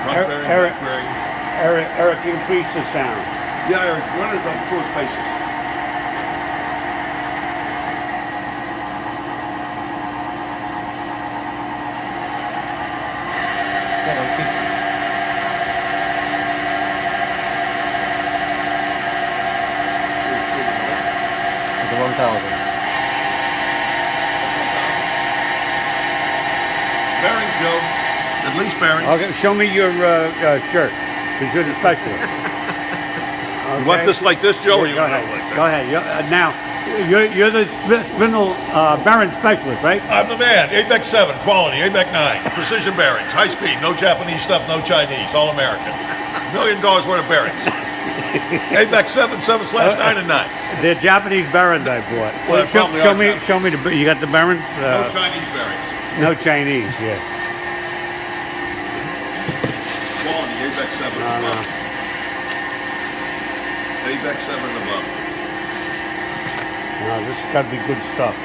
Front bearing, Eric, back bearing. Eric, increase the sound. Yeah, Eric, run it on 4 spaces. It's a 1,000. Bearings go. At least bearings. Okay, show me your shirt, because you're the specialist. You want this like this, Joe, or you Go want ahead. it like that? Go ahead. Now, you're the spindle bearing specialist, right? I'm the man. ABEC 7, quality. ABEC 9, precision bearings, high speed, no Japanese stuff, no Chinese, all American. $1 million worth of bearings. ABEC 7, 7/9 and 9. They're Japanese bearings I bought. Well, probably are show me the. You got the bearings? No Chinese bearings. No Chinese. Yeah. Quality, ABEC 7 and above. ABEC 7 and above. No, this has got to be good stuff.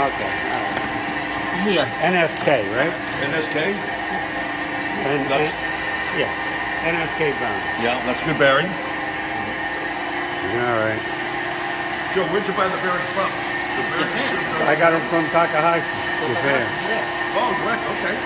Okay. Here. NSK, right? NSK? And, That's- yeah, NSK bearing. Yeah, that's good bearing. All right. Joe, where'd you buy the bearings from? The bearings Japan. good. I got them from Takahashi, Japan. Yeah. Oh, direct, okay.